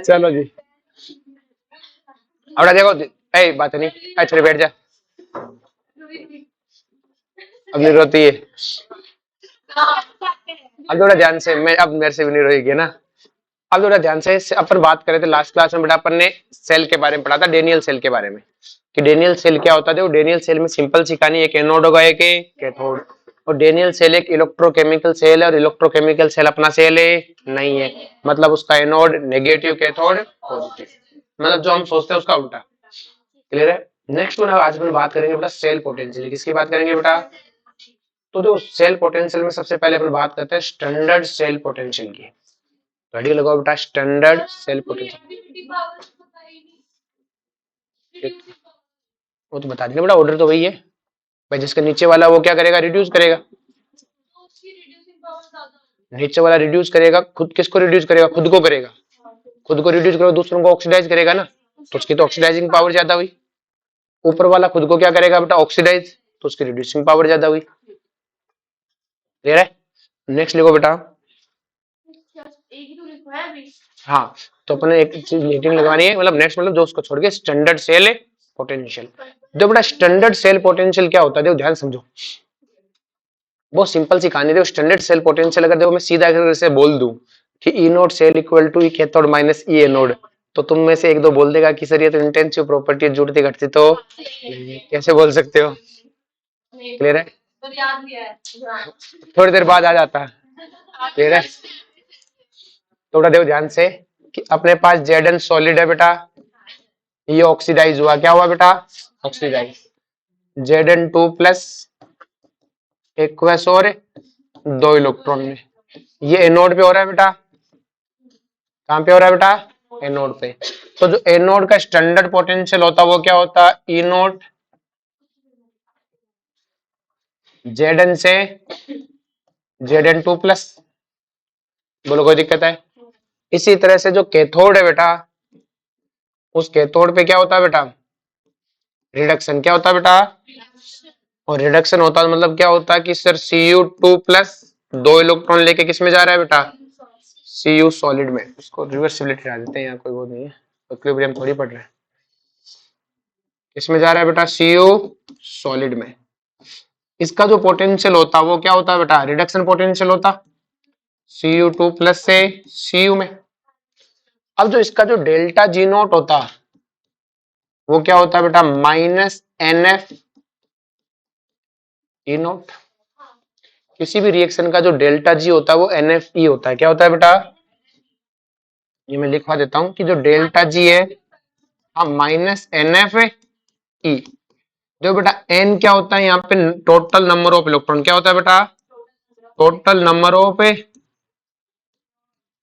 चलो जी, अब देखो, बात नहीं, अच्छा बैठ जा, अगली रोती है। अब थोड़ा ध्यान से, मैं अब मेरे से भी नहीं रोएगी ना। अब थोड़ा ध्यान से, अपन बात करे थे लास्ट क्लास में बेटा, अपन ने सेल के बारे में पढ़ा था, डेनियल सेल के बारे में, कि डेनियल सेल क्या होता है। डेनियल सेल में सिंपल सी कहानी, एक एनोड होगा एक कैथोड। और डेनियल सेल एक इलेक्ट्रोकेमिकल सेल है, और इलेक्ट्रोकेमिकल सेल अपना सेल है नहीं है, मतलब उसका एनोड नेगेटिव, कैथोड पॉजिटिव, मतलब जो हम सोचते हैं उसका उल्टा। क्लियर है। नेक्स्ट वन, आज अपन बात करेंगे बेटा सेल पोटेंशियल। किसकी बात करेंगे बेटा? तो जो सेल पोटेंशियल में सबसे पहले अपन बात करते हैं स्टैंडर्ड सेल पोटेंशियल की। रेडी लगाओ बेटा, स्टैंडर्ड सेल पोटेंशियल। वो तो बता दिया बेटा, ऑर्डर तो वही है भाई, जिसके नीचे वाला वो क्या करेगा, रिड्यूस करेगा। नीचे वाला रिड्यूस करेगा, खुद किसको रिड्यूस करेगा, खुद को करेगा। खुद को रिड्यूस करेगा, दूसरों को ऑक्सीडाइज करेगा ना, तो उसकी तो ऑक्सीडाइजिंग पावर ज्यादा हुई। ऊपर वाला खुद को क्या करेगा बेटा, ऑक्सीडाइज, तो उसकी रिड्यूसिंग पावर ज्यादा हुई। क्लियर है। नेक्स्ट लिखो बेटा। हाँ, तो अपने एक चीज मीटिंग लगवानी है, मतलब नेक्स्ट, मतलब जो उसको छोड़ के स्टैंडर्ड सेल पोटेंशियल। जो बेटा स्टैंडर्ड सेल पोटेंशियल क्या होता है, देखो ध्यान समझो, बहुत सिंपल सी कहानी। देखो स्टैंडर्ड सेल पोटेंशियल अगर देखो मैं सीधा अगर से बोल दूं कि E naught cell equal to E cathode minus E anode, तो तुम में से एक दो बोल देगा कि सर ये तो इंटेंसिव प्रॉपर्टी जुड़ती घटती, तो कैसे बोल सकते हो? क्लियर है। थोड़ी देर बाद आ जाता है। क्लियर है। थोड़ा देखो ध्यान से कि अपने पास जेड एन सॉलिड है बेटा, ये ऑक्सीडाइज हुआ, क्या हुआ बेटा, oxidize. Z N two plus aqueous और दो इलेक्ट्रॉन में, ये एनोड पे हो रहा है बेटा। कहां पे हो रहा है बेटा, एनोड पे। तो जो एनोड का स्टैंडर्ड पोटेंशियल होता है वो क्या होता है, ई नोट जेड एन से जेड एन टू प्लस। बोलो कोई दिक्कत है? इसी तरह से जो कैथोड है बेटा, उस कैथोड पे क्या होता है बेटा, रिडक्शन। क्या होता है बेटा, और रिडक्शन होता है मतलब क्या होता है कि सर Cu2 टू प्लस दो इलेक्ट्रॉन लेके किस में जा रहा है बेटा, Cu सॉलिड में। इसको रिवर्सिबिलिटी हटा देते हैं, यहाँ कोई वो नहीं है, इक्विलिब्रियम थोड़ी पढ़ रहे हैं। इसमें जा रहा है बेटा Cu सॉलिड में। इसका जो पोटेंशियल होता है वो क्या होता है बेटा, रिडक्शन पोटेंशियल होता, Cu2 टू प्लस से Cu में। अब जो इसका जो डेल्टा जी नोट होता वो क्या होता है बेटा, माइनस NF ई नोट। किसी भी रिएक्शन का जो डेल्टा जी होता है वो NFE होता है। क्या होता है बेटा, ये मैं लिखवा देता हूं कि जो डेल्टा जी है, हाँ, माइनस NFE। जो बेटा N क्या होता है यहाँ पे, टोटल नंबर ऑफ इलेक्ट्रॉन। क्या होता है बेटा, टोटल नंबर ऑफ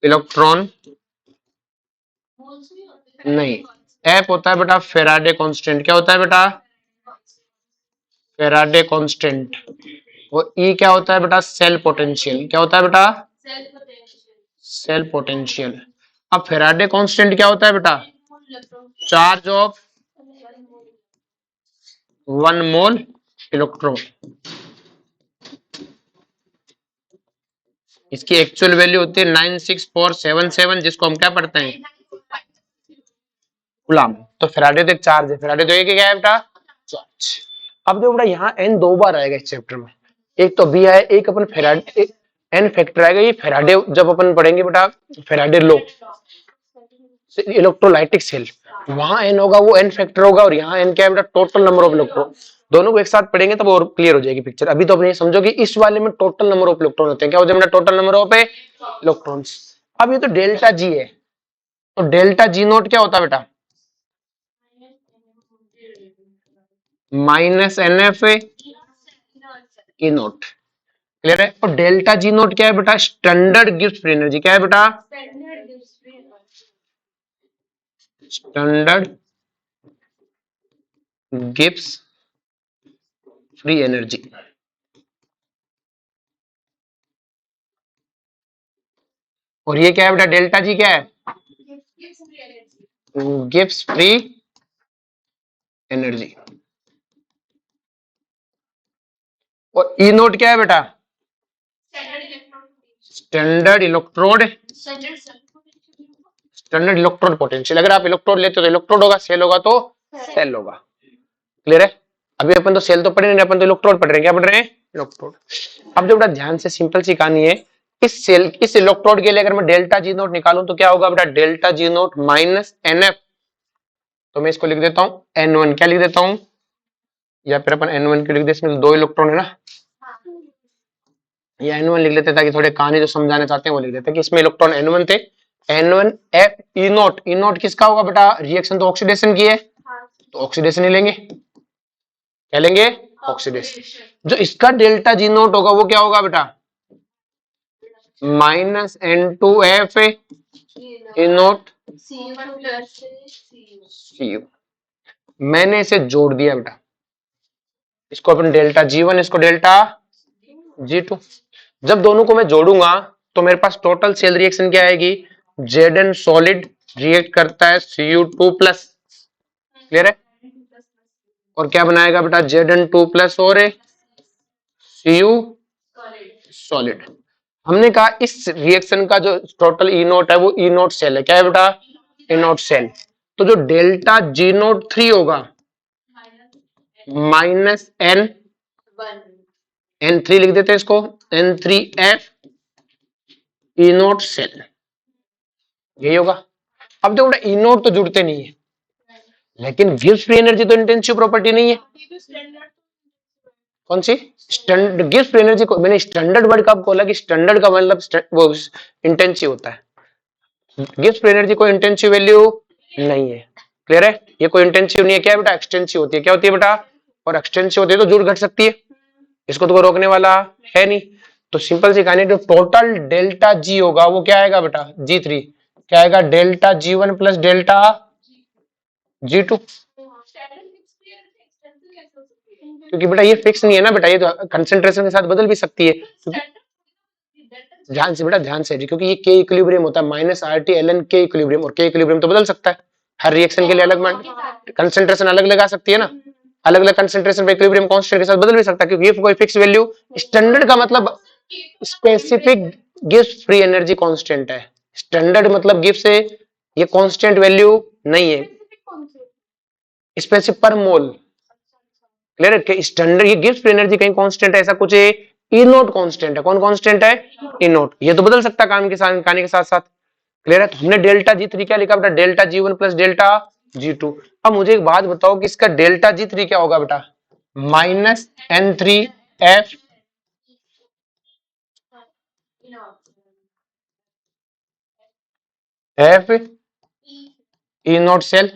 इलेक्ट्रॉन नहीं। F होता है बेटा फेराडे कांस्टेंट। क्या होता है बेटा, फेराडे कांस्टेंट। और E क्या होता है बेटा, सेल पोटेंशियल। क्या होता है बेटा, सेल पोटेंशियल। अब फेराडे कांस्टेंट क्या होता है बेटा, चार्ज ऑफ 1 मोल इलेक्ट्रॉन। इसकी एक्चुअल वैल्यू होती है 96477, जिसको हम क्या पढ़ते हैं, कूलम। तो फेराडे तो एक चार्ज है, फेराडे तो एक क्या है बेटा, चार्ज। अब देखो बेटा यहाँ एन दो बार आएगा इस चैप्टर में, एक तो बी है, एक अपन फेराडे एन फैक्टर आएगा। ये फेराडे जब अपन पढ़ेंगे बेटा, फेराडे लो इलेक्ट्रोलाइटिक सेल, वहां एन होगा वो एन फैक्टर होगा, और यहाँ एन क्या है बेटा, टोटल नंबर ऑफ इलेक्ट्रॉन। दोनों को एक साथ पढ़ेंगे तब और क्लियर हो जाएगी पिक्चर। अभी तो अपने समझो कि इस वाले में टोटल नंबर ऑफ इलेक्ट्रॉन होते हैं। क्या होते हैं बेटा, टोटल नंबर ऑफ इलेक्ट्रॉन्स। अब ये तो डेल्टा जी है, तो डेल्टा जी नोट क्या होता है बेटा, माइनस NF ई नोट। क्लियर है। और डेल्टा जी नोट क्या है बेटा, स्टैंडर्ड गिब्स फ्री एनर्जी। क्या है बेटा, स्टैंडर्ड गिब्स फ्री एनर्जी। और ये क्या है बेटा, डेल्टा जी क्या है, गिब्स फ्री एनर्जी। और ई नोट क्या है बेटा, standard electrode standard electrode potential. अगर आप इलेक्ट्रोड लेते हो तो इलेक्ट्रोड होगा, सेल होगा तो सेल होगा। क्लियर है? अभी अपन तो सेल तो पढ़ नहीं, अपन तो इलेक्ट्रोड पढ़ रहे हैं। क्या पढ़ रहे हैं? इलेक्ट्रोड। अब जो बेटा ध्यान से सिंपल सी कहानी है, इस इलेक्ट्रोड के लिए अगर मैं डेल्टा जी नोट निकालूं तो क्या होगा बेटा? Delta G note minus NF. तो मैं इसको लिख देता हूं N1। क्या लिख देता हूं? या फिर अपन N1 क्यों लिख दे, इसमें 2 इलेक्ट्रॉन है ना, या N1 लिख लेते ताकि थोड़े कहानी जो समझाना चाहते हैं वो लिख देते कि इसमें इलेक्ट्रॉन N1 थे। N1 F ई नोट। ई नोट किसका होगा बेटा? रिएक्शन तो ऑक्सीडेशन की है, तो ऑक्सीडेशन ही लेंगे। क्या लेंगे? ऑक्सीडेशन। जो इसका डेल्टा जी नोट होगा वो क्या होगा बेटा? Minus N2F E note Cu। मैंने इसे जोड़ दिया बेटा, इसको अपन डेल्टा G1, इसको डेल्टा G2। जब दोनों को मैं जोड़ूंगा तो मेरे पास टोटल सेल रिएक्शन क्या आएगी? Zn सॉलिड रिएक्ट करता है Cu2 प्लस। क्लियर है? और क्या बनाएगा बेटा? Zn2 प्लस और Cu सॉलिड। हमने कहा इस रिएक्शन का जो टोटल ई नोट है वो ई नोट सेल है। क्या है बेटा? ई नोट सेल। तो जो डेल्टा जी नोट 3 होगा माइनस N3 लिख देते हैं इसको, N3F ई नोट सेल, यही होगा। अब देखो बेटा ई नोट तो जुड़ते नहीं है, लेकिन गिब्स फ्री एनर्जी तो इंटेंसिव प्रॉपर्टी नहीं है। कौन सी? स्टैंडर्ड गिब्स फ्री एनर्जी को मैंने स्टैंडर्ड वर्ड कब बोला कि स्टैंडर्ड का मतलब वो इंटेंसिव होता है। गिब्स फ्री एनर्जी कोई इंटेंसिव वैल्यू नहीं है। क्लियर है? ये कोई इंटेंसिव नहीं है। क्या है बेटा? एक्सटेंसिव होती है। क्या होती है बेटा? और एक्सटेंसिव होती है तो जुड़ घट सकती है, इसको तो कोई रोकने वाला है नहीं। तो सिंपल सी कहानी, जो टोटल डेल्टा जी होगा वो क्या आएगा बेटा? G3। क्या आएगा? Delta G1 plus delta G2। क्योंकि बेटा ये फिक्स नहीं है ना बेटा, ये तो कंसेंट्रेशन के साथ बदल भी सकती है। ध्यान से बेटा, ध्यान से, क्योंकि ये के इक्विलिब्रियम होता है, माइनस RT ln के इक्विलिब्रियम, और के इक्विलिब्रियम तो बदल सकता है। हर रिएक्शन के लिए अलग कंसेंट्रेशन अलग लगा सकती है ना, अलग अलग कंसेंट्रेशन पे इक्विलिब्रियम कांस्टेंट के साथ बदल भी सकता है, क्योंकि ये कोई फिक्स वैल्यू, स्टैंडर्ड का मतलब specific Gibbs free energy constant है। स्टैंडर्ड मतलब गिब्स से ये कांस्टेंट वैल्यू नहीं है, स्पेसिफिक पर मोल। क्लियर है? स्टैंडर्ड ये गिब्स फ्री एनर्जी कहीं कांस्टेंट है ऐसा कुछ है, ई नोट कांस्टेंट है। कौन कांस्टेंट है? ई नोट। ये तो बदल सकता है काम के साथ, कहानी के साथ साथ। क्लियर है? तो हमने डेल्टा G3 क्या लिखा बेटा? Delta G1 plus delta G2। अब मुझे एक बात बताओ कि इसका डेल्टा G3 क्या होगा बेटा? माइनस N3F F ई नोट सेल।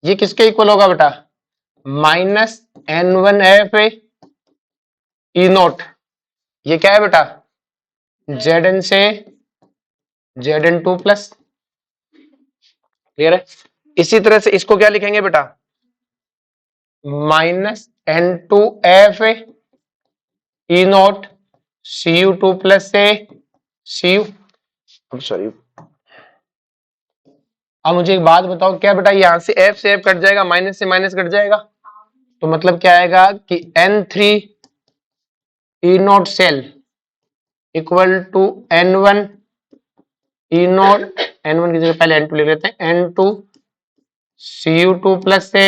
ये किसके इक्वल होगा बेटा? माइनस N1F ई नोट। ये क्या है बेटा? Zn से Zn2 प्लस। क्लियर है? इसी तरह से इसको क्या लिखेंगे बेटा? Minus N2F E naught Cu2 plus से Cu। अब सॉरी, अब मुझे एक बात बताओ, क्या बेटा यहां से F कट जाएगा, माइनस से माइनस कट जाएगा, तो मतलब क्या आएगा कि N3 E naught cell equal to N1 E naught, N1 की जगह पहले N2 लिख लेते हैं, N2 Cu2 प्लस से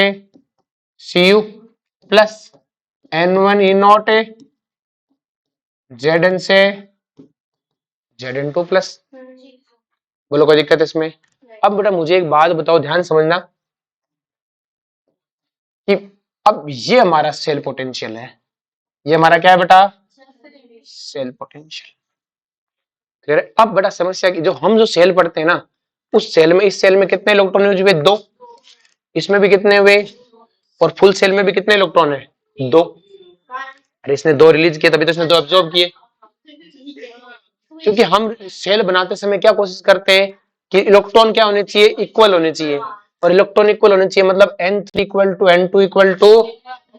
Cu plus N1 E naught Zn से Zn2 प्लस। बोलो कोई दिक्कत है इसमें? अब बेटा मुझे एक बात बताओ, ध्यान समझना, कि अब ये हमारा सेल पोटेंशियल है, ये हमारा क्या है बेटा? Cell potential. क्लियर है? अब बेटा समस्या की, जो हम जो सेल पढ़ते हैं ना, उस सेल में, इस सेल में कितने इलेक्ट्रॉन यूज हुए? 2। इसमें भी कितने हुए? और फुल सेल में भी कितने इलेक्ट्रॉन है? 2। अरे इसने 2 रिलीज किए तभी तो इसने 2 अब्सॉर्ब किए। क्योंकि हम सेल बनाते समय क्या कोशिश करते हैं कि इलेक्ट्रॉन क्या होने चाहिए? इक्वल होने चाहिए। और इलेक्ट्रॉन इक्वल होने चाहिए मतलब N3 equal to N2 equal to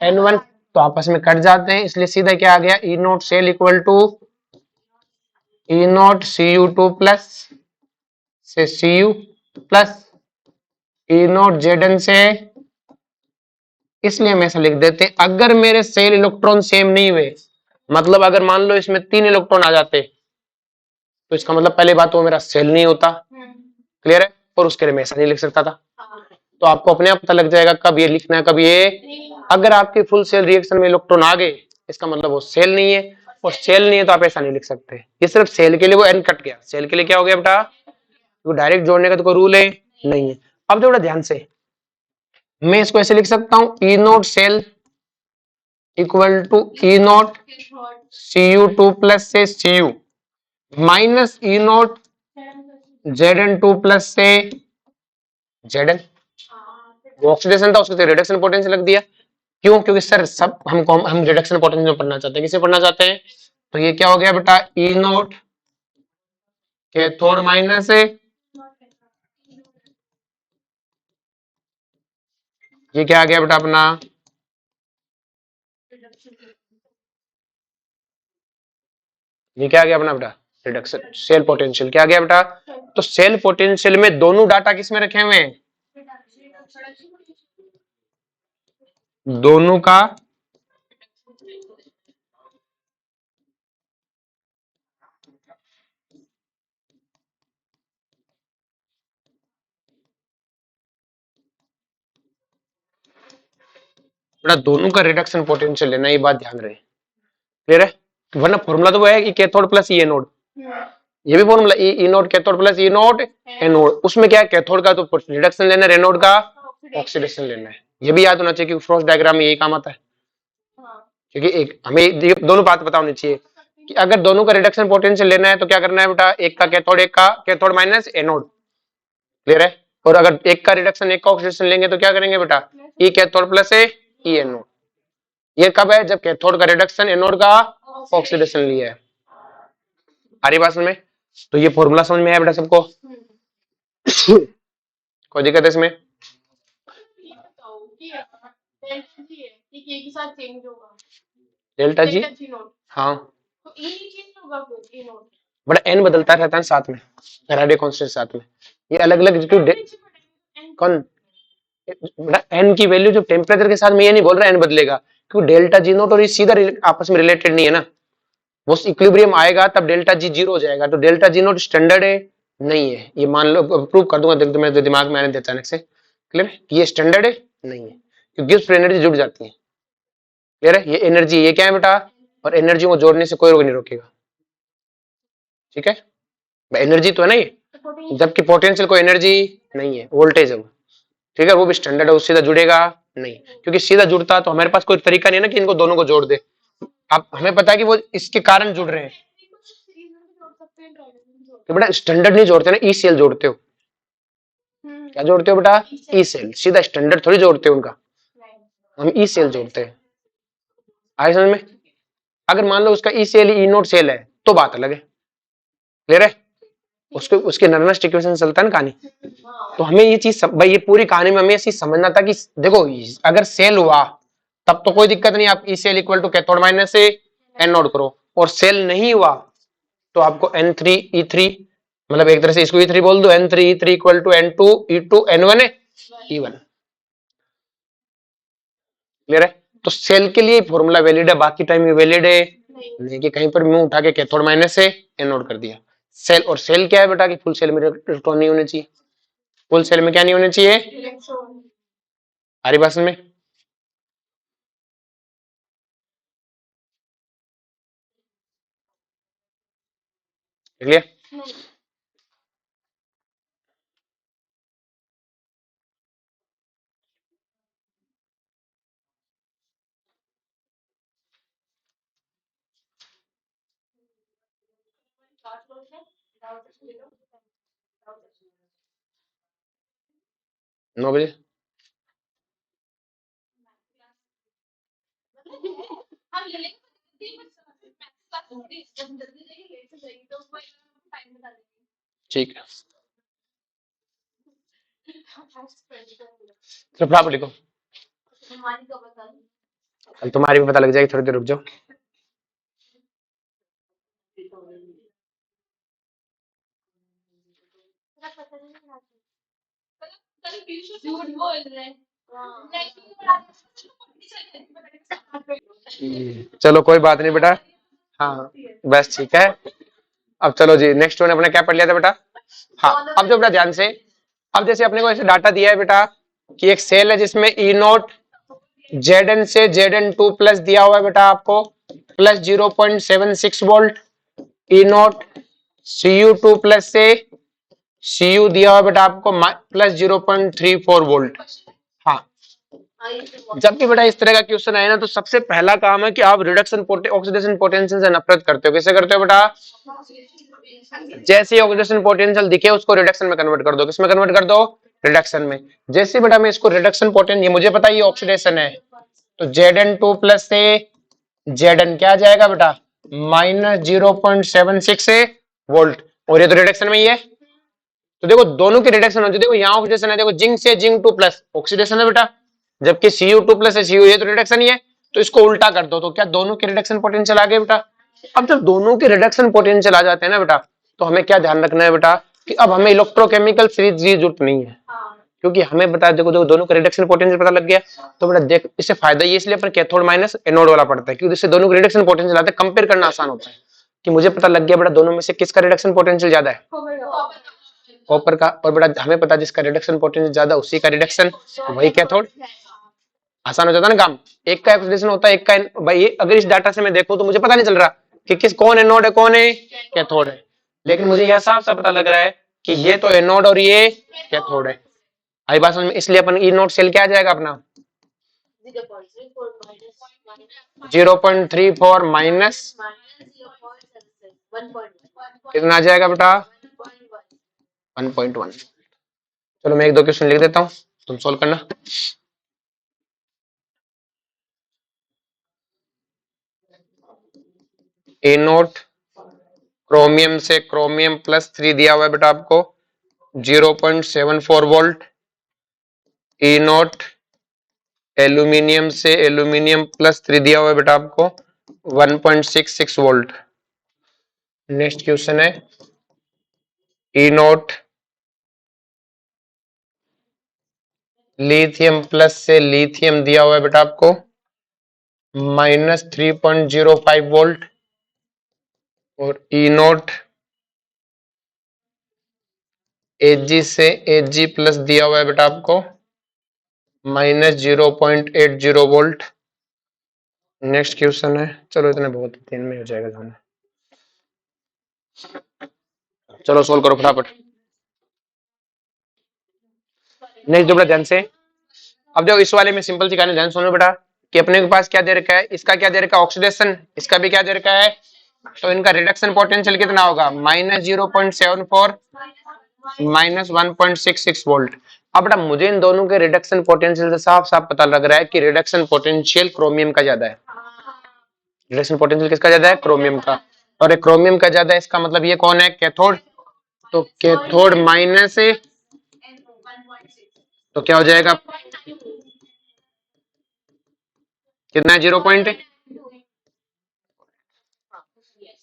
N1, तो आपस में कट जाते हैं, इसलिए सीधा क्या आ गया? E naught cell equal to E naught Cu2 plus से Cu plus E naught Zn से। इसलिए हम ऐसा लिख देते हैं, अगर मेरे सेल इलेक्ट्रॉन सेम नहीं हुए, मतलब अगर मान लो इसमें 3 इलेक्ट्रॉन आ जाते, तो इसका मतलब पहली बात तो मेरा सेल नहीं होता। क्लियर है? और उसके लिए मैं ऐसा नहीं लिख सकता था। तो आपको अपने आप पता लग जाएगा कब ये लिखना है, कब ये। अगर आपके फुल सेल रिएक्शन में इलेक्ट्रॉन आ गए, इसका मतलब वो सेल नहीं है, और सेल नहीं है तो आप ऐसा नहीं लिख सकते। ये सिर्फ सेल के लिए वो एन कट गया, सेल के लिए क्या हो गया बेटा, वो डायरेक्ट जोड़ने का तो कोई रूल है नहीं है। अब थोड़ा ध्यान से, मैं इसको ऐसे लिख सकता हूं, E naught cell equal to E naught Cu2 plus से Cu minus E naught Zn2 plus से Zn। वो ऑक्सीडेशन था, उसको रिडक्शन पोटेंशियल रख दिया। क्यों? क्योंकि सर सब हम रिडक्शन पोटेंशियल पढ़ना चाहते हैं। किसे पढ़ना चाहते हैं? तो ये क्या हो गया बेटा, ई नोट कैथोड माइनस है, ये क्या आ गया बेटा अपना, ये क्या आ गया अपना बेटा, रिडक्शन सेल पोटेंशियल। क्या आ गया बेटा? तो सेल पोटेंशियल में दोनों डाटा किस में रखे हुए हैं, दोनों का बेटा, दोनों का रिडक्शन पोटेंशियल लेना, ये बात ध्यान रहे। क्लियर है? वरना फॉर्मूला तो वो है कि कैथोड प्लस ई एनोड, ये भी फॉर्मूला ई note cathode plus E note anode. उसमें क्या है, कैथोड का तो रिडक्शन लेना है, एनोड का ऑक्सीडेशन लेना है। ये भी याद होना चाहिए क्योंकि फ्रॉस्ट डायग्राम में यही काम आता है। क्योंकि एक हमें दोनों बात पता होनी चाहिए कि अगर दोनों का रिडक्शन पोटेंशियल लेना है तो क्या करना है बेटा, एक का कैथोड, एक का कैथोड माइनस एनोड। क्लियर है? और अगर एक का रिडक्शन एक का ऑक्सीडेशन लेंगे तो क्या करेंगे बेटा, ई कैथोड प्लस ए ई एनोड। ये कब है, जब कैथोड का रिडक्शन एनोड का ऑक्सीडेशन लिया है। आ रही बात समझ में? तो ये फॉर्मूला समझ में आया बेटा सबको? कोई दिक्कत है इसमें? डेल्टा जी, हाँ, बड़ा एन बदलता रहता है साथ में, फैराडे कांस्टेंट साथ में। ये अलग अलग कौन बेटा, एन की वैल्यू जो टेम्परेचर के साथ, मैं ये नहीं बोल रहा एन बदलेगा, क्योंकि डेल्टा जी नोट और ये सीधा आपस में रिलेटेड नहीं है ना। वो इक्विलिब्रियम आएगा तब डेल्टा जी जीरो हो जाएगा, तो डेल्टा जी नोट स्टैंडर्ड है नहीं है, ये मान लो, प्रूव कर दूंगा, देख मेरे दिमाग में आने अचानक से। क्लियर? ये स्टैंडर्ड है नहीं है, क्योंकि गिब्स एनर्जी जुड़ जाती है। क्लियर है? ये एनर्जी, ये क्या है बेटा, और एनर्जी को जोड़ने से कोई रोक नहीं रोकेगा। ठीक है? एनर्जी तो है ना ये, जबकि पोटेंशियल कोई एनर्जी नहीं है, वोल्टेज है वो। ठीक है? वो भी स्टैंडर्ड है, उससे सीधा जुड़ेगा नहीं, क्योंकि सीधा जुड़ता तो हमारे पास कोई तरीका नहीं है ना कि इनको दोनों को जोड़ दे। अब हमें पता है कि वो इसके कारण जुड़ रहे हैं, तो बेटा स्टैंडर्ड नहीं जोड़ते ना, ई सेल जोड़ते हो। क्या जोड़ते हो बेटा? E cell. सीधा स्टैंडर्ड थोड़ी जोड़ते हो उनका, हम ई सेल जोड़ते हैं। आगे समझ में? अगर मान लो उसका E cell E naught cell है तो बात अलग है। क्लियर है? उसको उसके नर्वस इक्वेशन चलता है ना कहानी। तो हमें ये चीज भाई, ये पूरी कहानी में हमें ऐसी समझना था कि देखो, अगर सेल हुआ तब तो कोई दिक्कत नहीं, आप E cell equal to cathode minus से एन नोट करो, और सेल नहीं हुआ तो आपको एन थ्री ई थ्री, मतलब एक तरह से इसको ई थ्री बोल दो, N three E three equal to N two E two N one E one. Clear है? तो सेल के लिए फॉर्मूला वैलिड है, बाकी टाइम में वैलिड है नहीं, कि कहीं पर मुंह उठा के कैथोड माइनस से एनोड कर दिया। सेल, और सेल क्या है बेटा, कि फुल सेल में इलेक्ट्रॉन नहीं होने चाहिए, फुल सेल में क्या नहीं होने चाहिए, हरी भाषण में। क्लियर? 9 बजे। ठीक है, तो फटाफट लिखो, कल तुम्हारी भी पता लग जाएगी, थोड़ी देर रुक जाओ। चलो कोई बात नहीं बेटा, हाँ बस ठीक है। अब चलो जी, नेक्स्ट वन अपने क्या पढ़ लिया था बेटा, हाँ, अब जो बेटा ध्यान से, अब जैसे अपने को ऐसे डाटा दिया है बेटा कि एक सेल है जिसमें ई नोट जेड से जेड टू प्लस दिया हुआ है बेटा आपको प्लस 0.76 वोल्ट, ई नोट Cu2 प्लस से Cu दिया हुआ बेटा आपको प्लस 0.34 वोल्ट। हाँ, जब भी बेटा इस तरह का क्वेश्चन आए ना तो सबसे पहला काम है कि आप रिडक्शन ऑक्सीडेशन पोटेंशियल से नफरत करते हो। कैसे करते हो बेटा? जैसे ऑक्सीडेशन पोटेंशियल दिखे उसको रिडक्शन में कन्वर्ट कर दो। किसमें कन्वर्ट कर दो? रिडक्शन में। जैसे बेटा मैं इसको रिडक्शन पोटेंशियल, मुझे पता है ये ऑक्सीडेशन है, तो Zn2 प्लस से Zn क्या आ जाएगा बेटा? -0.76 वोल्ट, और ये तो रिडक्शन में ही है। तो देखो दोनों की रिडक्शन होती है। देखो यहाँ ऑक्सीडेशन है, देखो जिंक से जिंक 2 प्लस ऑक्सीडेशन है बेटा, जबकि Cu2 प्लस है Cu, ये तो रिडक्शन ही है। तो इसको उल्टा कर दो तो क्या दोनों की रिडक्शन पोटेंशियल आ गए बेटा? अब जब दोनों की रिडक्शन पोटेंशियल आ जाते हैं ना बेटा, तो हमें क्या ध्यान रखना है बेटा कि अब हमें इलेक्ट्रोकेमिकल सीरीज की जरूरत नहीं है, क्योंकि हमें बता देखो दोनों का रिडक्शन पोटेंशियल पता लग गया। तो बेटा देख इससे फायदा ये, इसलिए अपन कैथोड माइनस एनोड वाला पड़ता है, क्योंकि इससे दोनों के रिडक्शन पोटेंशियल आते हैं, कंपेयर करना आसान होता है कि मुझे पता लग गया बेटा दोनों में से किसका रिडक्शन पोटेंशियल ज्यादा है, कॉपर का। और बेटा हमें पता जिसका रिडक्शन पोटेंशियल ज्यादा उसी का रिडक्शन, वही कैथोड। आसान हो जाता है ना काम। एक का ऑक्सीडेशन होता है, एक का भाई अगर इस डाटा से मैं देखूं तो मुझे पता नहीं चल रहा कि किस कौन एनोड है कौन है कैथोड है, लेकिन मुझे यह साफ साफ पता लग रहा है कि ये तो एनोड और ये कैथोड है। आई बात समझ में? इसलिए अपन ई नोट सेल क्या आ जाएगा अपना 0.34 माइनस कितना आ जाएगा बेटा 1.1। चलो मैं एक दो क्वेश्चन लिख देता हूं, तुम सोल्व करना। ए नोट क्रोमियम से क्रोमियम प्लस 3 दिया हुआ है बेटा आपको 0.74 वोल्ट। ई नोट एल्यूमिनियम से एल्यूमिनियम प्लस 3 दिया हुआ है बेटा आपको 1.66 वोल्ट। नेक्स्ट क्वेश्चन है ई नोट लिथियम प्लस से लिथियम दिया हुआ है बेटा आपको -3.05 वोल्ट, और ई नोट Ag से Ag प्लस दिया हुआ है बेटा आपको -0.80 वोल्ट। नेक्स्ट क्वेश्चन है, चलो इतने बहुत, 3 में हो जाएगा जाना। चलो सोल्व करो फटाफट। नेक्स्ट जो बेटा ध्यान से, अब जो इस वाले में सिंपल सी कहानी ध्यान सुनो बेटा कि अपने के पास क्या दे रखा है, इसका क्या दे रखा है ऑक्सीडेशन, इसका भी क्या दे रखा है, तो इनका रिडक्शन पोटेंशियल कितना होगा -0.74 -1.66 वोल्ट। अब बेटा मुझे इन दोनों के रिडक्शन पोटेंशियल से साफ साफ पता लग रहा है कि रिडक्शन पोटेंशियल क्रोमियम का ज्यादा है। रिडक्शन पोटेंशियल किसका ज्यादा है? क्रोमियम का। और क्रोमियम का ज्यादा है, इसका मतलब ये कौन है? कैथोड। तो कैथोड माइनस है, तो क्या हो जाएगा कितना है 0 पॉइंट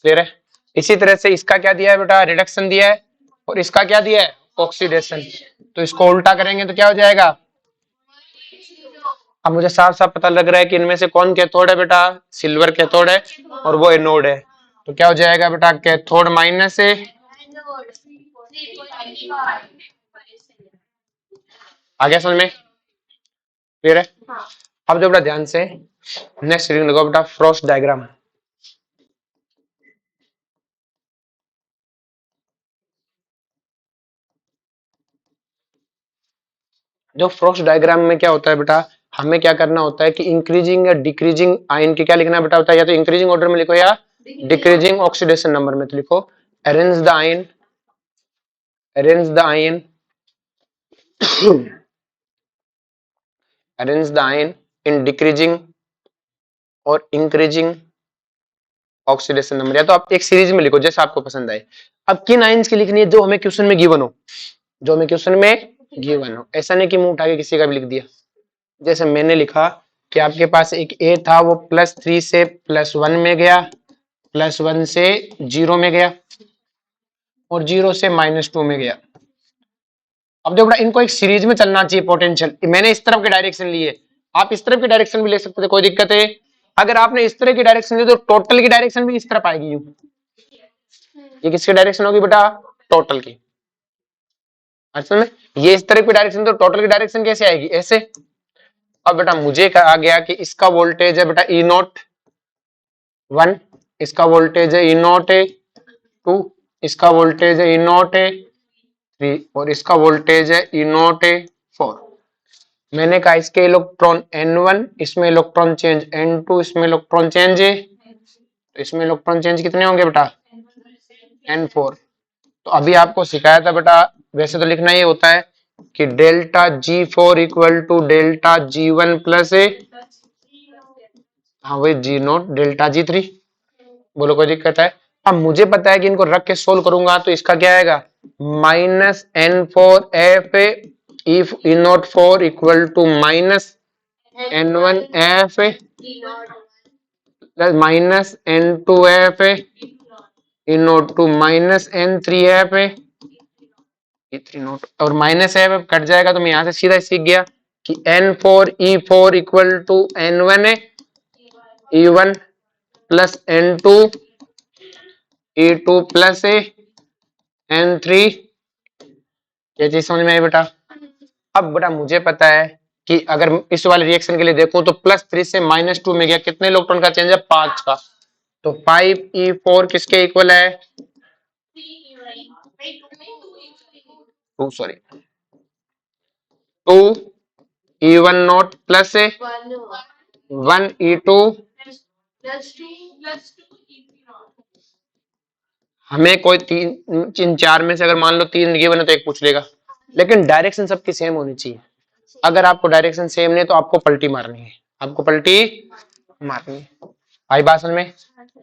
क्लियर है। इसी तरह से इसका क्या दिया है बेटा? रिडक्शन दिया है, और इसका क्या दिया है? ऑक्सीडेशन। तो इसको उल्टा करेंगे तो क्या हो जाएगा? अब मुझे साफ साफ पता लग रहा है कि इनमें से कौन कैथोड है बेटा? सिल्वर कैथोड है और वो एनोड है। तो क्या हो जाएगा बेटा? कैथोड माइनस है, आगे समझ में क्लियर है। अब जो बेटा ध्यान से नेक्स्ट रीडिंग लगाओ बेटा, फ्रॉस्ट डायग्राम। जो फ्रॉस्ट डायग्राम में क्या होता है बेटा, हमें क्या करना होता है कि इंक्रीजिंग या डिक्रीजिंग आयन की क्या लिखना बेटा होता है, या तो इंक्रीजिंग ऑर्डर में लिखो या डिक्रीजिंग ऑक्सीडेशन नंबर में। तो लिखो arrange the ion, arrange the ion arrange the ion in decreasing और इंक्रीजिंग ऑक्सीडेशन नंबर, या तो आप एक सीरीज में लिखो जैसा आपको पसंद आए। अब किन आयंस की लिखनी है? जो हमें क्वेश्चन में गिवन हो, जो हमें क्वेश्चन में गिवन हो। ऐसा नहीं कि मुंह उठा के किसी का भी लिख दिया। जैसे मैंने लिखा कि आपके पास एक ए था, वो +3 से +1 में गया, +1 से 0 में गया, और 0 से -2 में गया। अब जो बड़ा इनको एक सीरीज में चलना चाहिए पोटेंशियल, मैंने इस तरफ के डायरेक्शन लिए, आप इस तरफ की डायरेक्शन भी ले सकते थे, कोई दिक्कत है। अगर आपने इस तरह की डायरेक्शन ली तो टोटल की डायरेक्शन भी इस तरफ आएगी। ये किसकी डायरेक्शन होगी बेटा? टोटल की। असल में ये इस तरह की डायरेक्शन, तो टोटल की डायरेक्शन कैसे आएगी, ऐसे। अब बेटा मुझे कहा गया कि इसका वोल्टेज है बेटा ई नॉट 1, इसका वोल्टेज है ई नॉट ए 2, इसका वोल्टेज है ई नॉट ए 3 और इसका वोल्टेज है ई नॉट ए 4। मैंने कहा इसके इलेक्ट्रॉन n1, इसमें इलेक्ट्रॉन चेंज n2, इसमें इलेक्ट्रॉन चेंज है, तो इसमें इलेक्ट्रॉन चेंज कितने होंगे बेटा, n4। तो अभी आपको सिखाया था बेटा, वैसे तो लिखना ये होता है कि delta G4 equal to delta G1 plus A, हाँ वही G नोट डेल्टा G3। बोलो कोई दिक्कत है। अब मुझे पता है कि इनको रख के सोल्व करूंगा तो इसका क्या आएगा, minus n4f E naught 4 equal to minus n1f plus minus n2f E naught two minus n3f ई3 नोट, और माइनस एफ कट जाएगा तो मैं यहां से सीधा सीख गया कि n4 equal to n1 e1 plus n2 e2 plus n3। ये चीज समझ में आई बेटा। अब बेटा मुझे पता है कि अगर इस वाले रिएक्शन के लिए देखूं तो +3 से -2 में गया, कितने इलेक्ट्रॉन का चेंज है, 5 का। तो 5e4 किसके इक्वल है, sorry 2e1 not plus 1e2, हमें कोई तीन चार में से अगर मान लो 3 गिवन है तो एक पूछ लेगा, लेकिन डायरेक्शन सबकी सेम होनी चाहिए। अगर आपको डायरेक्शन सेम नहीं है तो आपको पलटी मारनी है, आपको पलटी मारनी है। आई बात समझ में।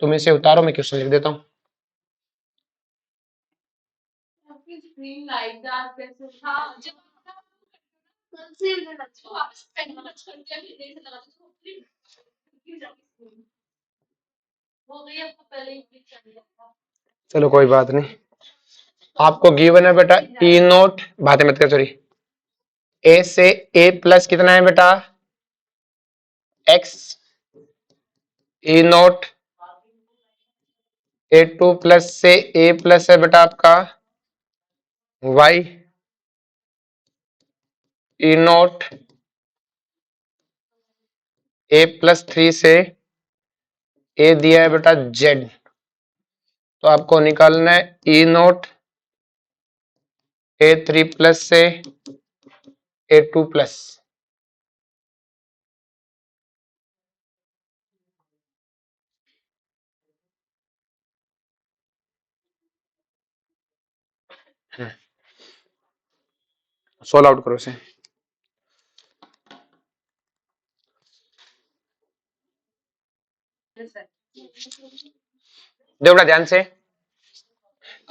तुम इसे उतारो, मैं क्वेश्चन लिख देता हूँ। चलो कोई बात नहीं, आपको गिवन है बेटा ई नोट, बातें मत कर, सॉरी, ए से ए प्लस कितना है बेटा, एक्स, ई नोट ए2 प्लस से ए प्लस है बेटा आपका वाई, ई नोट A+3 से ए दिया है बेटा जेड, तो आपको निकालना है ई नोट A3 प्लस से A2 प्लस। सोल्व आउट करो इसे। देखो बेटा ध्यान से,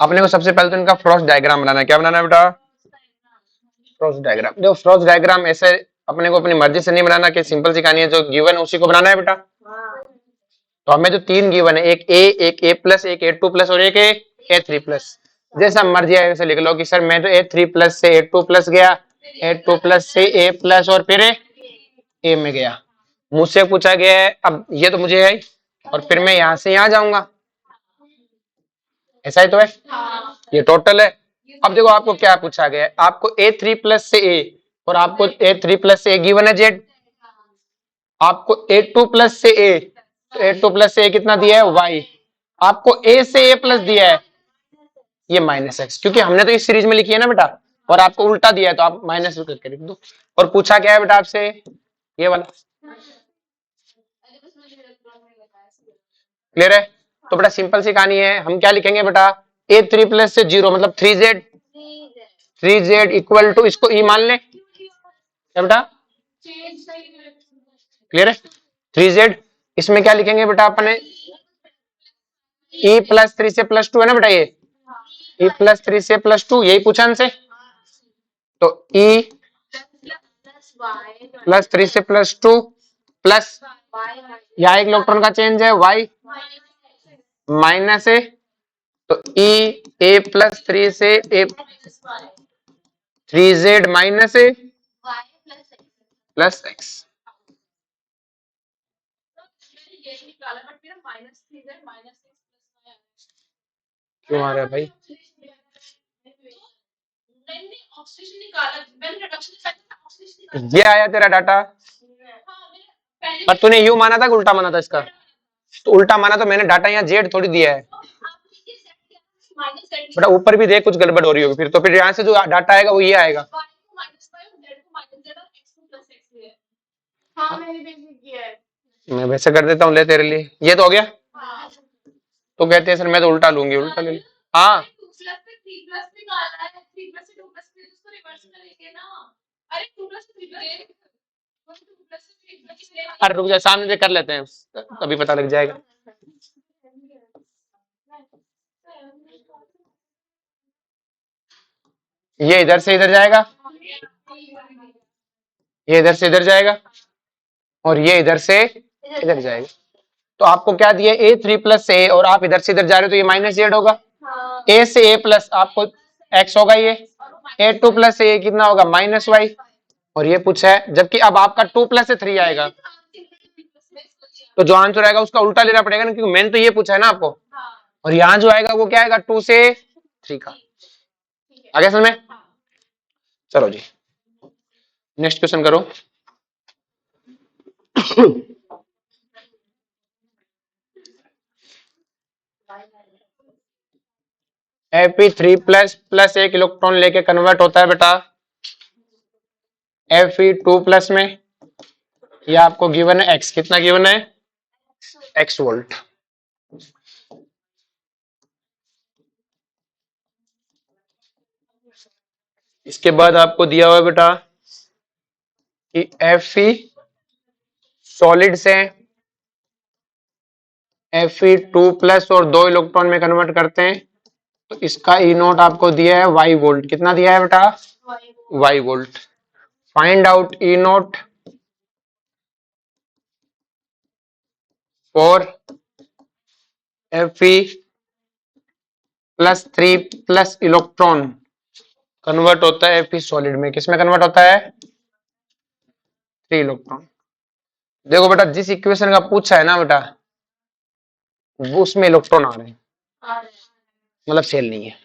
अपने को सबसे पहले तो इनका फ्रॉस्ट डायग्राम बनाना है। क्या बनाना है बेटा, फ्रॉस्ट डायग्राम। देखो फ्रॉस्ट डायग्राम ऐसे अपने को अपनी मर्जी से नहीं बनाना कि सिंपल सी कहानी है, जो गिवन उसी को बनाना है बेटा। तो हमें जो 3 गिवन है, एक ए प्लस, एक A2 प्लस और एक A3 प्लस, जैसा मर्जी है वैसे लिख लो कि सर मैं तो A3 प्लस से A2 प्लस गया, A2 प्लस से A प्लस और फिर ए में गया। मुझसे पूछा गया है, अब ये तो मुझे है और फिर मैं यहां से यहां जाऊंगा, ऐसा ही तो है। ये टोटल है। अब देखो आपको क्या पूछा गया है, आपको A3 प्लस से ए और आपको A3 प्लस से ए गिवन है जेड, आपको A2 प्लस से ए, तो A2 प्लस से ए कितना दिया है वाई, आपको ए से ए प्लस दिया है ये -x, क्योंकि हमने तो इस सीरीज में लिखी है ना बेटा, और आपको उल्टा दिया है तो आप माइनस करके लिख दो। और पूछा क्या है बेटा आपसे, ये वाला। क्लियर है। तो बेटा सिंपल सी कहानी है, हम क्या लिखेंगे बेटा, A3 प्लस से 0 मतलब 3z, 3z इक्वल टू, इसको ई मान ले क्या बेटा, क्लियर है, 3z। इसमें क्या लिखेंगे बेटा अपने, E+3 से +2 है ना बेटा, ये E+3 से +2 यही पूछा हमसे। तो E+3 से +2 प्लस, यहाँ एक इलेक्ट्रॉन का चेंज है y माइनस ए, तो A+3 से ए 3z माइनस ए प्लस x। क्यों आ रहा है भाई, ये आया तेरा डाटा, पर तूने यू माना था कि उल्टा माना था इसका? तो उल्टा माना तो मैंने डाटा यहाँ जेड थोड़ी दिया है बेटा, ऊपर भी देख कुछ गड़बड़ हो रही होगी फिर यहाँ से जो डाटा आएगा वो ये आएगा। मैं वैसे कर देता हूँ, ले तेरे लिए ये तो हो गया। तो कहते हैं सर मैं तो उल्टा लूंगी, उल्टा ले। हाँ अरे रुक जा, सामने से कर लेते हैं तभी पता लग जाएगा। ये इधर से इधर जाएगा, ये इधर से इधर जाएगा, और ये इधर से इधर जाएगा। तो आपको क्या दिया, ए थ्री प्लस ए, और आप इधर से इधर जा रहे हो तो ये माइनस जेड होगा। ए से ए प्लस आपको एक्स होगा, ये ए टू प्लस ए कितना होगा माइनस वाई। और ये पूछा है, जबकि अब आपका टू प्लस से थ्री आएगा, तो जो आंसर आएगा उसका उल्टा लेना पड़ेगा ना, क्योंकि मैंने तो ये पूछा है ना आपको। और यहाँ जो आएगा वो क्या आएगा, टू से थ्री का। आगे समझ में? चलो जी नेक्स्ट क्वेश्चन करो। Fe3 प्लस प्लस एक इलेक्ट्रॉन लेके कन्वर्ट होता है बेटा Fe2 प्लस में। ये आपको गिवन है x, कितना गिवन है, x वोल्ट। इसके बाद आपको दिया हुआ है बेटा कि Fe सॉलिड से Fe2 प्लस और दो इलेक्ट्रॉन में कन्वर्ट करते हैं, तो इसका ई नोट आपको दिया है y वोल्ट। कितना दिया है बेटा, y volt. Find out E naught for Fe plus 3 plus electron convert होता है Fe सॉलिड में, किसमें कन्वर्ट होता है, 3 इलेक्ट्रॉन। देखो बेटा जिस इक्वेशन का पूछा है ना बेटा, वो उसमें इलेक्ट्रॉन आ रहे हैं, मतलब सेल नहीं है,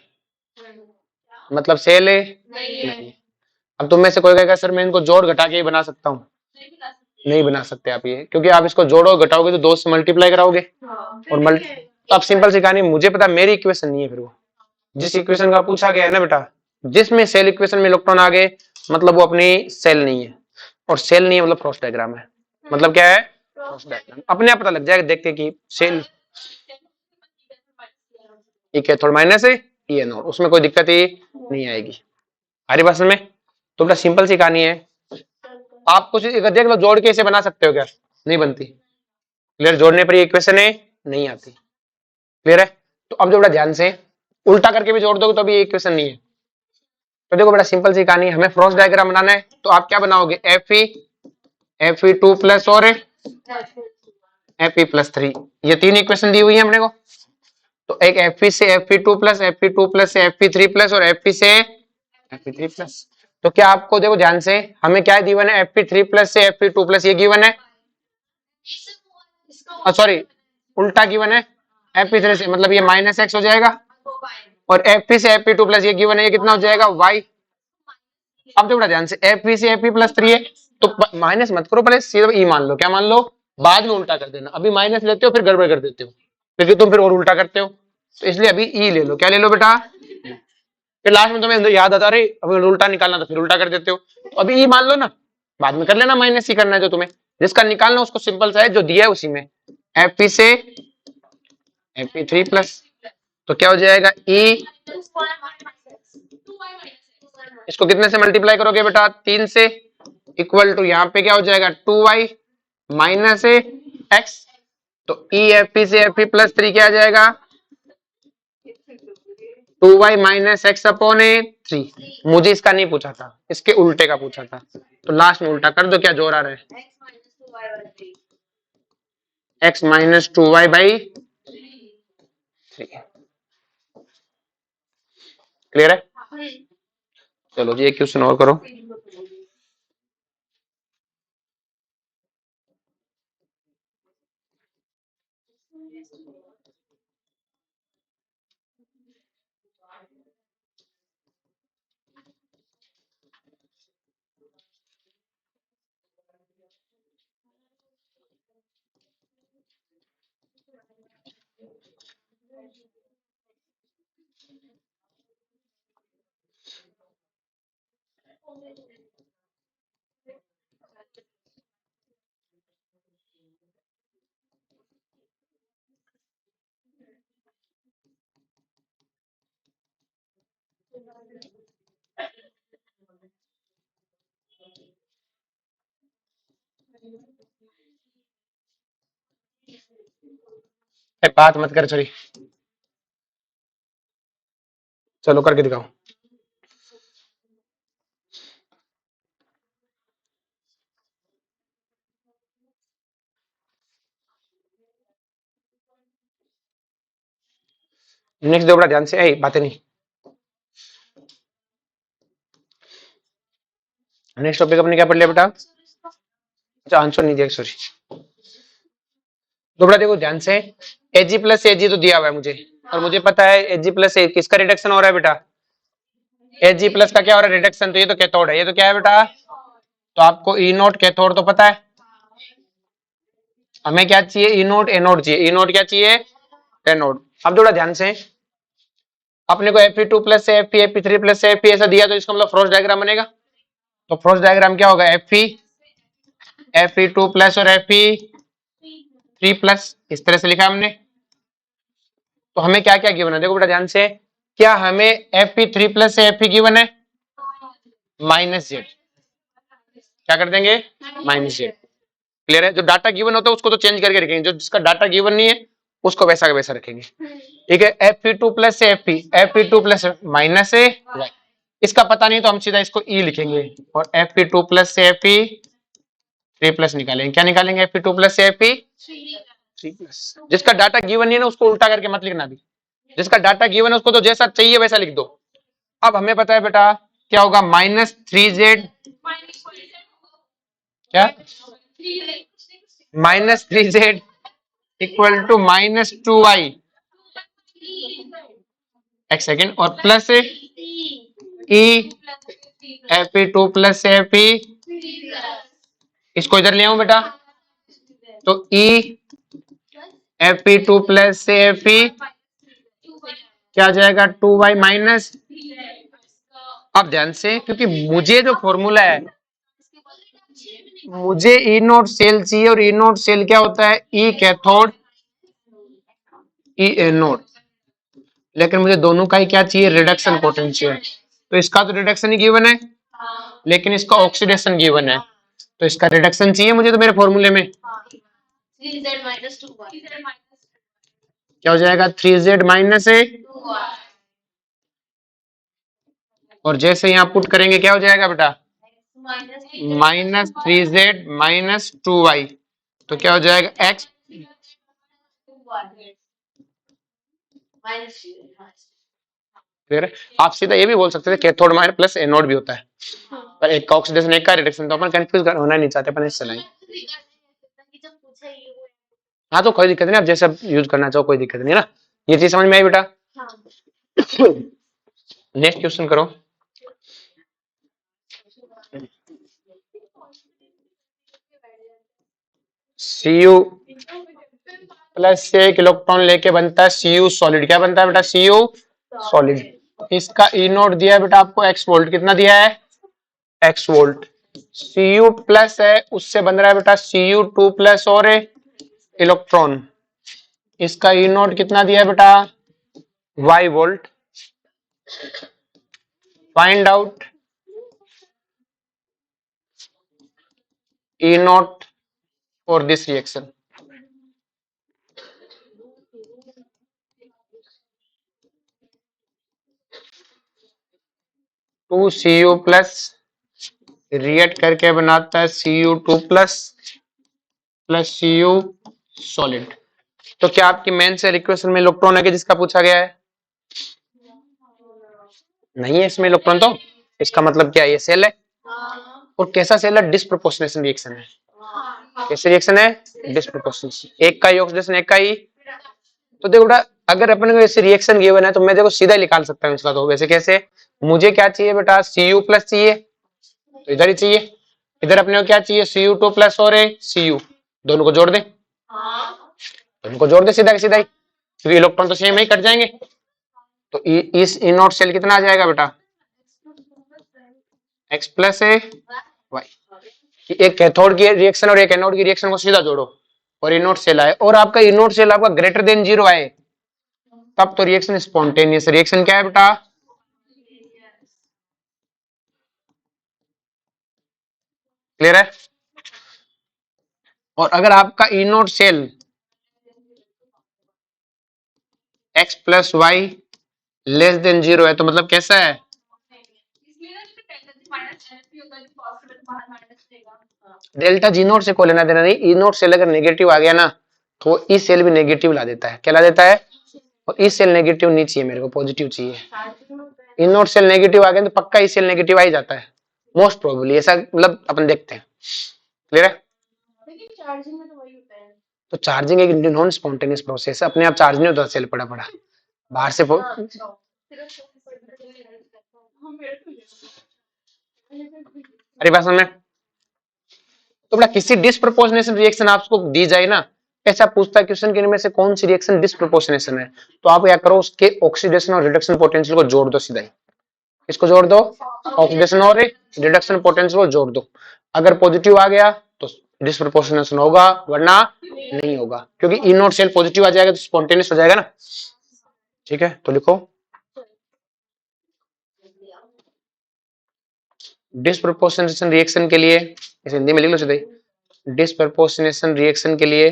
मतलब सेल है नहीं। अब तुम में से कोई कहेगा सर मैं इनको जोड़ घटा के ही बना सकता हूँ, नहीं बना सकते आप ये, क्योंकि आप इसको जोड़ो घटाओगे तो दो से मल्टीप्लाई कराओगे, और अब सिंपल सी कहानी, मुझे पता मेरी इक्वेशन नहीं है फिर वो, जिस इक्वेशन का पूछा गया है ना बेटा, जिसमें सेल इक्वेशन में इलेक्ट्रॉन आ गए, मतलब वो अपनी सेल नहीं है, और सेल नहीं है मतलब क्रॉस डायग्राम है। मतलब क्या है, क्रॉस डायग्राम। अपने आप पता लग जाएगा देख के कि सेल ई कैथोड माइनस है, ई एनोड, उसमें कोई दिक्कत ही नहीं आएगी। हमारी बात में तो बेटा सिंपल सी कहानी है, आप कुछ देख लो जोड़ के इसे बना सकते हो क्या, नहीं बनती। क्लियर, जोड़ने पर ये इक्वेशन है नहीं आती। क्लियर है? तो अब जो बेटा ध्यान से उल्टा करके भी जोड़ दोगे तो भी ये इक्वेशन नहीं है। तो देखो बेटा सिंपल सी कहानी, हमें क्रॉस डायग्राम बनाना है, तो आप क्या बनाओगे, Fe2 प्लस और Fe प्लस 3, ये तीन इक्वेशन दी हुई है अपने को। तो एक Fe से Fe2 प्लस, Fe2 प्लस से Fe3 प्लस, और Fe से Fe3 प्लस। तो क्या आपको देखो ध्यान से, हमें क्या गिवन है, Fe3 प्लस से Fe2 प्लस ये गिवन है, सॉरी उल्टा गिवन है, Fe3 से मतलब ये माइनस एक्स हो जाएगा, और Fe से Fe2 प्लस ये गिवन है, ये कितना हो जाएगा y। अब देखो ध्यान से, Fe से Fe प्लस 3 है, तो माइनस मत करो, पहले सिर्फ ई मान लो, क्या मान लो, बाद में उल्टा कर देना, अभी माइनस लेते हो फिर गड़बड़ कर देते हो, क्योंकि तुम फिर और उल्टा करते हो, तो इसलिए अभी ई ले लो, क्या ले लो बेटा, फिर लास्ट में तुम्हें याद आता रही अभी उल्टा निकालना, तो फिर उल्टा कर देते हो, तो अभी ई मान लो ना, बाद में कर लेना, माइनस ही करना है जो तुम्हें, जिसका निकालना उसको सिंपल सा है, जो दिया है उसी में, Fe से Fe3 प्लस, तो क्या हो जाएगा ई, इसको कितने से मल्टीप्लाई करोगे बेटा, 3 से, इक्वल टू यहाँ पे क्या हो जाएगा 2y माइनस एक्स, तो ई Fe से Fe प्लस 3 क्या आ जाएगा, 2y माइनस एक्स अपॉन ए 3। मुझे इसका नहीं पूछा था, इसके उल्टे का पूछा था, तो लास्ट में उल्टा कर दो, क्या जोड़ आ रहा है, x minus 2y by 3। Clear है? चलो जी एक क्वेश्चन और करो। बात मत कर, सॉरी। चलो करके दिखाओ। नेक्स्ट दो बड़ा ध्यान से, बातें नहीं। नेक्स्ट टॉपिक अपने क्या पढ़ लिया बेटा? अच्छा आंसर नहीं दिया, सॉरी। तो बेटा देखो ध्यान से, एजी प्लस एजी तो दिया हुआ है मुझे, और मुझे पता है एजी प्लस ए किसका रिडक्शन हो रहा है बेटा? एजी प्लस का क्या हो रहा है रिडक्शन? तो ये तो कैथोड है, ये तो क्या है बेटा? तो आपको ई नोट कैथोड तो पता है, हमें क्या चाहिए? ई नोट एनोड चाहिए। ई नोट क्या चाहिए? एनोड। अब थोड़ा ध्यान से, अपने को Fe2 प्लस से Fe, Fe3 प्लस से Fe ऐसा दिया, तो इसका मतलब फ्रोस्ट डायग्राम बनेगा। तो फ्रोस्ट डायग्राम क्या होगा? Fe2 प्लस और Fe3 प्लस, इस तरह से लिखा हमने। तो हमें क्या क्या गिवन है? देखो बेटा ध्यान से, क्या हमें Fe3 प्लस से Fe गिवन है? Minus Z. क्या कर देंगे? Minus Z. क्लियर है? जो डाटा गिवन होता है उसको तो चेंज करके रखेंगे, जो जिसका डाटा गिवन नहीं है उसको वैसा का वैसा रखेंगे। ठीक है, Fe2 प्लस से Fe2 प्लस माइनस ए वाई, इसका पता नहीं तो हम सीधा इसको ई लिखेंगे, और Fe2 प्लस से Fe3 प्लस निकालेंगे। क्या निकालेंगे? Fe2 प्लस से Fe3 प्लस। जिसका डाटा गिवन नहीं है ना उसको उल्टा करके मत लिखना भी, जिसका डाटा गिवन है उसको तो जैसा चाहिए वैसा लिख दो। अब हमें पता है बेटा क्या होगा? -3z, क्या? -3z इक्वल टू -2y, एक सेकेंड, और प्लस ई Fe2 प्लस Fe, इसको इधर ले आऊं बेटा, तो ई Fe2 प्लस Fe क्या आ जाएगा? 2y minus. अब ध्यान से, क्योंकि मुझे जो फॉर्मूला है, मुझे ई नोट सेल चाहिए, और ई नोट सेल क्या होता है? ई कैथोड ई एनोड। लेकिन मुझे दोनों का ही क्या चाहिए? Reduction potential. तो इसका तो रिडक्शन ही गिवन है, लेकिन इसका ऑक्सीडेशन गिवन है, तो इसका रिडक्शन चाहिए मुझे। तो मेरे फॉर्मूले में 3z माइनस 2y क्या हो जाएगा? 3z माइनस ए, और जैसे यहाँ पुट करेंगे क्या हो जाएगा बेटा? -3z माइनस 2y, तो क्या हो जाएगा? x। आप सीधा ये भी बोल सकते थे कैथोड माइनस प्लस एनोड भी होता है, पर एक का ऑक्सीडेशन एक का रिडक्शन, तो अपन कंफ्यूज होना नहीं चाहते, अपन इससे नहीं। हाँ तो कोई दिक्कत नहीं, आप जैसे यूज करना चाहो कोई दिक्कत नहीं है ना। ये चीज समझ में आई बेटा? नेक्स्ट क्वेश्चन करो। Cu प्लस से एक इलेक्ट्रॉन लेके बनता है Cu सॉलिड। क्या बनता है बेटा? Cu solid. इसका ई नोट दिया है बेटा आपको x वोल्ट। कितना दिया है? x volt. Cu प्लस है, उससे बन रहा है बेटा Cu2 प्लस और इलेक्ट्रॉन। इसका ई नोट कितना दिया है बेटा? y volt. Find out E naught for this reaction. Two Cu plus react करके बनाता है Cu2 plus plus Cu solid. तो क्या आपकी मेन से इक्वेशन में इलेक्ट्रॉन है कि जिसका पूछा गया है? नहीं है इसमें इलेक्ट्रॉन, तो इसका मतलब क्या है? ये सेल है। और कैसा सेल है? डिस्प्रोपोर्शनेशन रिएक्शन है। कैसे रिएक्शन है? डिस्प्रोपोर्शनेशन। एक का ही ऑक्सीडेशन एक का ही। तो देखो बेटा, अगर अपन को ऐसे रिएक्शन गिवन है तो मैं देखो सीधा निकाल सकता हूँ इसका। तो वैसे कैसे? मुझे क्या चाहिए बेटा? Cu प्लस चाहिए, तो इधर ही चाहिए। इधर अपने को क्या चाहिए? Cu2 प्लस और Cu, दोनों को जोड़ दे। दोनों को जोड़ दे सीधा सीधा ही। क्योंकि इलेक्ट्रॉन तो सेम ही कट जाएंगे। तो इस ई नॉट सेल कितना आ जाएगा बेटा, एक्स प्लस ए वाई। एक कैथोड की रिएक्शन और एक एनोड की रिएक्शन को सीधा जोड़ो और ई नॉट सेल आए, और आपका ई नॉट सेल आपका ग्रेटर देन 0 आए, तब तो रिएक्शन स्पॉन्टेनियस। रिएक्शन क्या है बेटा, क्लियर है। और अगर आपका E naught cell X plus Y less than 0 है, तो मतलब कैसा है, डेल्टा जी नोट से कोई लेना देना नहीं। ई नोट सेल अगर नेगेटिव आ गया ना, तो ई सेल भी नेगेटिव ला देता है। क्या ला देता है, और ई सेल नेगेटिव नहीं चाहिए मेरे को, पॉजिटिव चाहिए। ई नोट सेल नेगेटिव आ गया तो पक्का ई सेल नेगेटिव आ ही जाता है, मोस्ट प्रोबेबली ऐसा, मतलब अपन देखते हैं। क्लियर है। तो चार्जिंग एक नॉन स्पॉन्टेनियस प्रोसेस है, अपने आप चार्ज नहीं होता सेल पड़ा पड़ा बाहर से। अरे बात समझ में। तो बेटा किसी डिस्प्रोपोर्शनेशन रिएक्शन आपको दी जाए ना, ऐसा पूछता है क्वेश्चन के, इनमें से कौन सी रिएक्शन डिस्प्रोपोर्शनेशन है, तो आप क्या करो, उसके ऑक्सीडेशन और रिडक्शन पोटेंशियल को जोड़ दो सीधा ही। इसको जोड़ दो, ऑक्सीडेशन और रिडक्शन पोटेंशियल को जोड़ दो। अगर पॉजिटिव आ गया तो डिस्प्रोपोर्शनेशन होगा, वरना नहीं होगा, क्योंकि ई नोट सेल पॉजिटिव आ जाएगा तो स्पॉन्टेनियस हो जाएगा ना। ठीक है, तो लिखो डिस्प्रोपोर्शनेशन रिएक्शन के लिए, इसे हिंदी में लिख लो सीधे, डिस्प्रोपोर्शनेशन रिएक्शन के लिए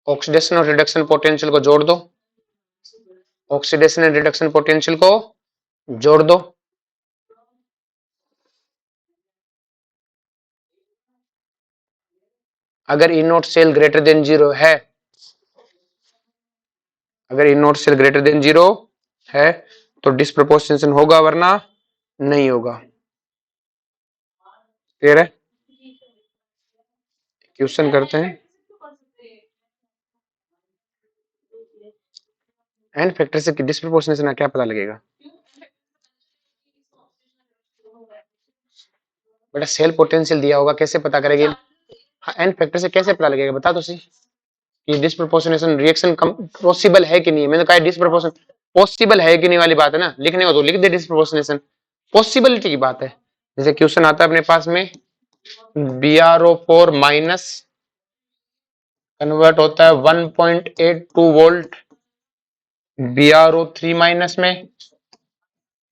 ऑक्सीडेशन और रिडक्शन पोटेंशियल को जोड़ दो, ऑक्सीडेशन एंड रिडक्शन पोटेंशियल को जोड़ दो। अगर ई नोट सेल ग्रेटर देन 0 है, अगर ई नोट सेल ग्रेटर देन 0 है तो डिस्प्रोपोर्शनेशन होगा, वरना नहीं होगा। क्लियर है। क्वेश्चन करते हैं, एन फैक्टर से डिस्प्रोपोर्शनेशन का क्या पता लगेगा बेटा, सेल पोटेंशियल दिया होगा, कैसे पता करेगी। हाँ, एन फैक्टर से कैसे पता लगेगा बता तो सही, कि डिस्प्रोपोर्शनेशन रिएक्शन पॉसिबल है कि नहीं है। मैंने कहा डिस्प्रोपोर्शन पॉसिबल है कि नहीं वाली बात है ना, लिखने को तो लिख दे डिस्प्रोपोर्शनेशन, पॉसिबिलिटी की बात है। जैसे क्वेश्चन आता है अपने पास में, BrO4 माइनस कन्वर्ट होता है 1.82 वोल्ट BrO3 माइनस में,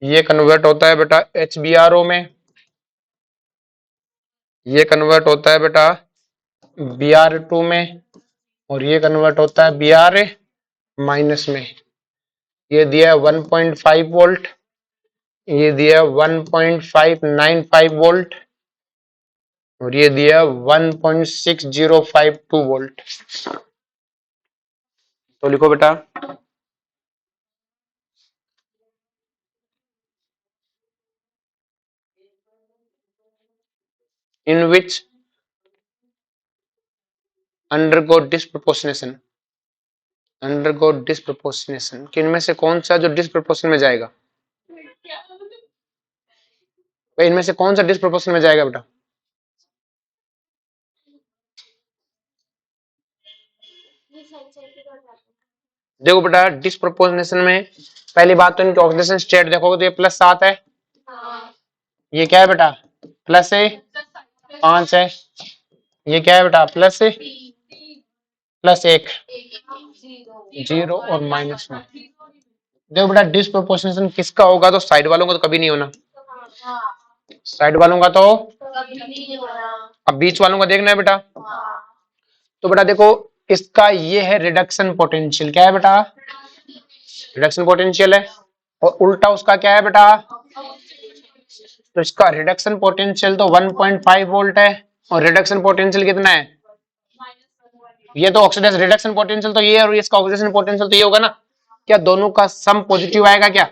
ये कन्वर्ट होता है बेटा HBrO में, ये कन्वर्ट होता है बेटा Br2 में, और ये कन्वर्ट होता है Br माइनस में। ये दिया है 1.5 वोल्ट, ये दिया 1.595 वोल्ट, और ये दिया 1.6052 वोल्ट। तो लिखो बेटा, इन विच अंडरगो डिस्प्रोपोर्शनेशन, अंडरगो डिस्प्रोपोर्शनेशन, किनमें से कौन सा जो डिस्प्रोपोर्शन में जाएगा, भाई इनमें से कौन सा डिस्प्रोपोर्शन में जाएगा बेटा। देखो बेटा डिस्प्रोपोर्शनेशन में पहली बात तो इनकी ऑक्सीडेशन स्टेट देखोगे तो ये +7 है, ये क्या है बेटा +5 है, ये क्या है बेटा +1 0 और -1। देखो बेटा डिस्प्रोपोर्शनेशन किसका होगा, तो साइड वालों का तो कभी नहीं होना, साइड वालों का तो, अब बीच वालों का देखना है बेटा। तो बेटा देखो इसका ये है रिडक्शन पोटेंशियल, क्या है बेटा रिडक्शन पोटेंशियल है, और उल्टा उसका क्या है बेटा, तो इसका रिडक्शन पोटेंशियल तो 1.5 वोल्ट है, और रिडक्शन पोटेंशियल कितना है, ये तो ऑक्सीडेशन रिडक्शन पोटेंशियल तो ये है, और इसका ऑक्सीडेशन पोटेंशियल तो ये होगा ना। क्या दोनों का सम पॉजिटिव आएगा क्या,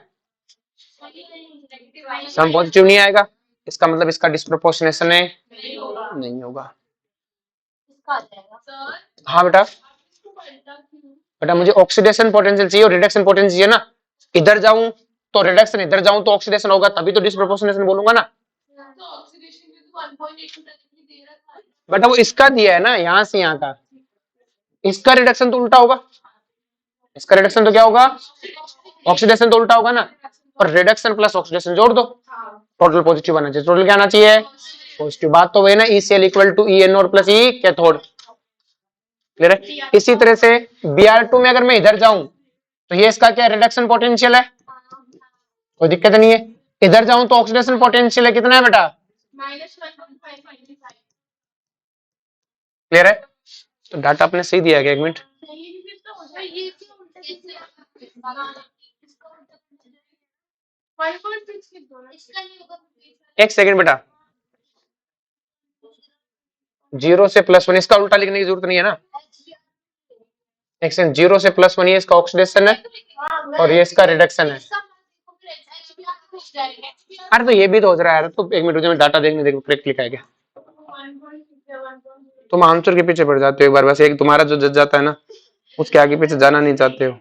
सम पॉजिटिव नहीं आएगा, इसका मतलब इसका डिस्प्रोपोर्शनेशन है, नहीं होगा। हाँ बेटा, बेटा मुझे ऑक्सीडेशन पोटेंशियल चाहिए और रिडक्शन पोटेंशियल चाहिए ना, इधर जाऊं तो रिडक्शन, इधर जाऊं तो ऑक्सीडेशन होगा, तभी तो डिस्प्रोपोर्शनेशन बोलूंगा ना। बेटा वो इसका दिया है ना, यहाँ से यहाँ का, इसका रिडक्शन तो उल्टा होगा, इसका रिडक्शन तो क्या होगा, ऑक्सीडेशन तो उल्टा होगा ना, और रिडक्शन प्लस ऑक्सीडेशन जोड़ दो, टोटल पॉजिटिव आना चाहिए। टोटल क्या आना चाहिए, पॉजिटिव। बात तो वही ना, E cell equal to E anode plus E cathode. Clear है। इसी तरह से Br2 में अगर मैं इधर जाऊं तो ये इसका क्या रिडक्शन पोटेंशियल है, कोई दिक्कत नहीं है। इधर जाऊं तो ऑक्सीडेशन पोटेंशियल है कितना है बेटा, क्लियर है। तो डाटा आपने सही दिया क्या, एक मिनट, एक सेकंड बेटा, 0 से +1, इसका उल्टा लिखने की जरूरत नहीं है ना। एक सेकंड, 0 से +1 ये इसका ऑक्सीडेशन है और ये इसका रिडक्शन है। अरे तो ये भी तो हो रहा है, तो एक मिनट मुझे डाटा देखने देखो करेक्ट लिखा है क्या। तुम आंसर के पीछे पड़ जाते हो एक बार, बस एक तुम्हारा जो जज जाता है ना उसके आगे पीछे जाना नहीं चाहते हो।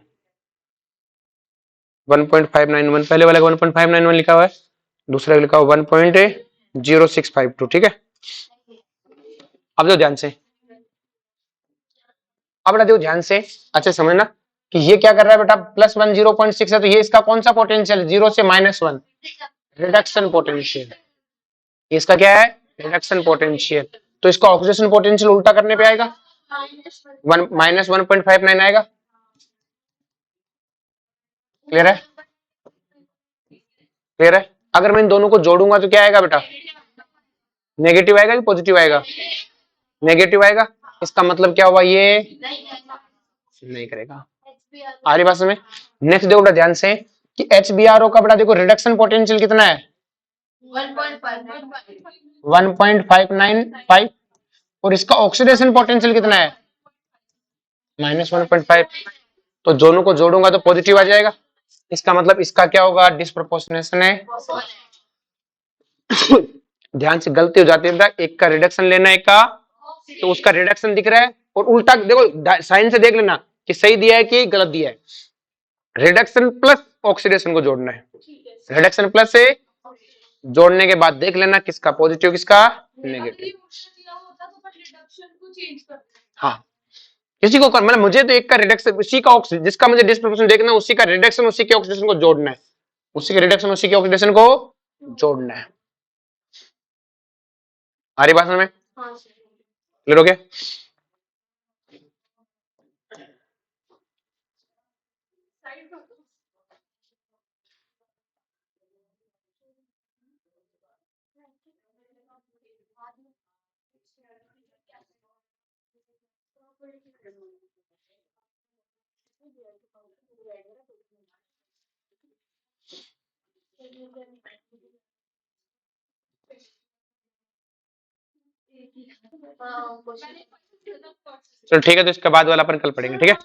1.591 पहले वाले का 1.591 लिखा हुआ है, दूसरा लिखा हुआ 1.0652, ठीक है। अब जो ध्यान से, अब देखो ध्यान से, अच्छा समझना कि ये क्या कर रहा है बेटा, +1 0.6 है, तो ये इसका कौन सा पोटेंशियल, 0 से -1, रिडक्शन पोटेंशियल। इसका क्या है, रिडक्शन पोटेंशियल। तो इसका ऑक्सीडेशन पोटेंशियल उल्टा करने पे आएगा, -1.59 आएगा। क्लियर है, क्लियर है। अगर मैं इन दोनों को जोड़ूंगा तो क्या आएगा बेटा, नेगेटिव आएगा कि पॉजिटिव आएगा, नेगेटिव आएगा। इसका मतलब क्या हुआ, ये नहीं करेगा। आ रही बात समझ में। नेक्स्ट देखो ध्यान से कि HBRO का बेटा देखो रिडक्शन पोटेंशियल कितना है, 1.595, और इसका ऑक्सीडेशन पोटेंशियल कितना है, -1.5। तो दोनों को जोड़ूंगा तो पॉजिटिव आ जाएगा। इसका मतलब इसका क्या होगा, डिस्प्रोपोर्शनेशन है। ध्यान से गलती हो जाती है, एक का रिडक्शन लेना है, एक का, तो उसका रिडक्शन दिख रहा है और उल्टा देखो, साइन से देख लेना कि सही दिया है कि गलत दिया है। रिडक्शन प्लस ऑक्सीडेशन को जोड़ना है, रिडक्शन प्लस से जोड़ने के बाद देख लेना किसका पॉजिटिव किसका नेगेटिव। हाँ, किसी को मतलब मुझे तो एक का रिडक्शन, उसी का जिसका मुझे डिस्प्रोपोर्शन देखना है, उसी का रिडक्शन उसी के ऑक्सीडेशन को जोड़ना है, उसी के रिडक्शन उसी के ऑक्सीडेशन को जोड़ना है। आ रही बात में, क्लियर हो गया। चलो ठीक है, तो इसके बाद वाला अपन कल पढ़ेंगे, ठीक है।